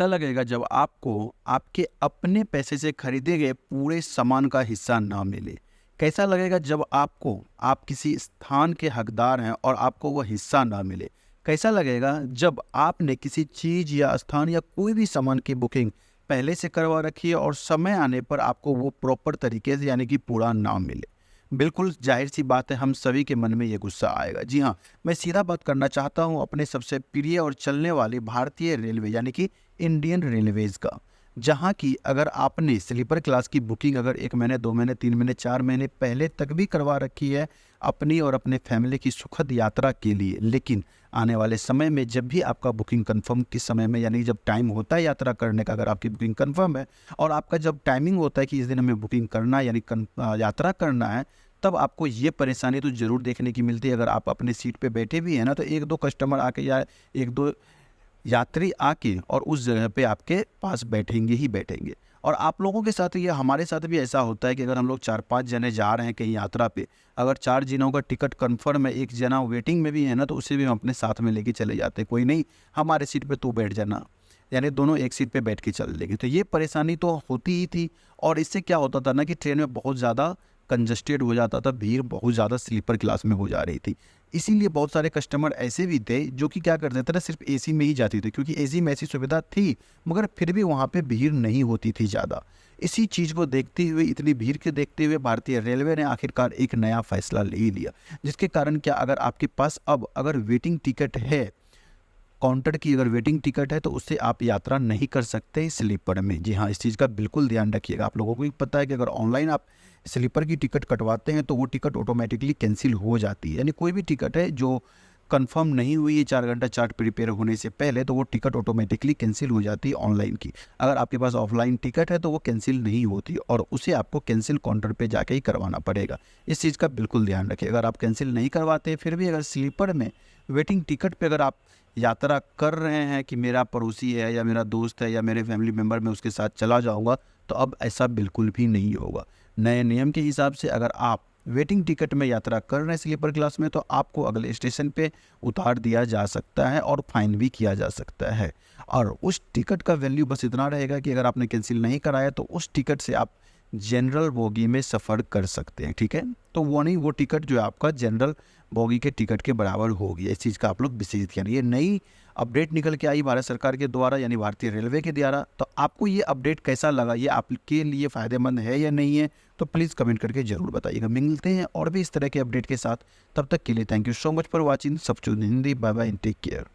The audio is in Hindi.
कैसा लगेगा जब आपको आपके अपने पैसे से खरीदे गए पूरे सामान का हिस्सा ना मिले? कैसा लगेगा जब आपको आप किसी स्थान के हकदार हैं और आपको वो हिस्सा ना मिले? कैसा लगेगा जब आपने किसी चीज़ या स्थान या कोई भी सामान की बुकिंग पहले से करवा रखी है और समय आने पर आपको वो प्रॉपर तरीके से यानी कि पूरा ना मिले? बिल्कुल ज़ाहिर-सी बात है, हम सभी के मन में ये गुस्सा आएगा। जी हाँ, मैं सीधा बात करना चाहता हूँ अपने सबसे प्रिय और चलने वाली भारतीय रेलवे यानी कि इंडियन रेलवेज़ का। जहाँ की अगर आपने स्लीपर क्लास की बुकिंग अगर 1 महीने, 2 महीने, 3 महीने, 4 महीने पहले तक भी करवा रखी है अपनी और अपने फैमिली की सुखद यात्रा के लिए, लेकिन आने वाले समय में जब भी आपका बुकिंग कन्फर्म किस समय में यानी जब टाइम होता है यात्रा करने का, अगर आपकी बुकिंग कन्फर्म है और आपका जब टाइमिंग होता है कि इस दिन हमें बुकिंग करना है यानी यात्रा करना है, तब आपको ये परेशानी तो ज़रूर देखने की मिलती है। अगर आप अपनी सीट पे बैठे भी हैं ना, तो 1-2 कस्टमर आके या 1-2 यात्री आके और उस जगह पे आपके पास बैठेंगे ही बैठेंगे। और आप लोगों के साथ या हमारे साथ भी ऐसा होता है कि अगर हम लोग 4-5 जने जा रहे हैं कहीं यात्रा पे, अगर 4 जनों का टिकट कन्फर्म है, 1 जना वेटिंग में भी है ना, तो उसे भी हम अपने साथ में लेके चले जाते हैं। कोई नहीं, हमारे सीट पे तू बैठ जाना, यानी दोनों एक सीट पे बैठ के चल लेंगे। तो ये परेशानी तो होती ही थी और इससे क्या होता था ना कि ट्रेन में बहुत ज़्यादा कंजस्टेड हो जाता था, भीड़ बहुत ज़्यादा स्लीपर क्लास में हो जा रही थी। इसीलिए बहुत सारे कस्टमर ऐसे भी थे जो कि क्या करते थे ना, सिर्फ एसी में ही जाते थे, क्योंकि एसी में ऐसी सुविधा थी मगर फिर भी वहाँ पे भीड़ नहीं होती थी ज़्यादा। इसी चीज़ को देखते हुए, इतनी भीड़ के देखते हुए भारतीय रेलवे ने आखिरकार एक नया फैसला ले लिया, जिसके कारण क्या, अगर आपके पास अब अगर वेटिंग टिकट है, काउंटर की अगर वेटिंग टिकट है, तो उससे आप यात्रा नहीं कर सकते स्लीपर में। जी हाँ, इस चीज़ का बिल्कुल ध्यान रखिएगा। आप लोगों को भी पता है कि अगर ऑनलाइन आप स्लीपर की टिकट कटवाते हैं तो वो टिकट ऑटोमेटिकली कैंसिल हो जाती है। यानी कोई भी टिकट है जो कंफर्म नहीं हुई है 4 घंटा चार्ट प्रिपेयर होने से पहले, तो वो टिकट ऑटोमेटिकली कैंसिल हो जाती है ऑनलाइन की। अगर आपके पास ऑफलाइन टिकट है तो वो कैंसिल नहीं होती और उसे आपको कैंसिल काउंटर पे जाके ही करवाना पड़ेगा। इस चीज़ का बिल्कुल ध्यान रखिए। अगर आप कैंसिल नहीं करवाते, फिर भी अगर स्लीपर में वेटिंग टिकट पे अगर आप यात्रा कर रहे हैं कि मेरा पड़ोसी है या मेरा दोस्त है या मेरे फैमिली मेम्बर, मैं उसके साथ चला जाऊंगा, तो अब ऐसा बिल्कुल भी नहीं होगा। नए नियम के हिसाब से अगर आप वेटिंग टिकट में यात्रा कर रहे हैं स्लीपर क्लास में, तो आपको अगले स्टेशन पे उतार दिया जा सकता है और फाइन भी किया जा सकता है। और उस टिकट का वैल्यू बस इतना रहेगा कि अगर आपने कैंसिल नहीं कराया तो उस टिकट से आप जनरल बोगी में सफ़र कर सकते हैं, ठीक है। तो वो नहीं, वो टिकट जो है आपका जनरल बोगी के टिकट के बराबर होगी। इस चीज़ का आप लोग विशेष ध्यान, ये नई अपडेट निकल के आई भारत सरकार के द्वारा यानी भारतीय रेलवे के द्वारा। तो आपको ये अपडेट कैसा लगा, ये आपके लिए फ़ायदेमंद है या नहीं है, तो प्लीज़ कमेंट करके ज़रूर बताइएगा। मिलते हैं और भी इस तरह के अपडेट के साथ, तब तक के लिए thank you so much for watching सब Hindi. Bye bye and take care.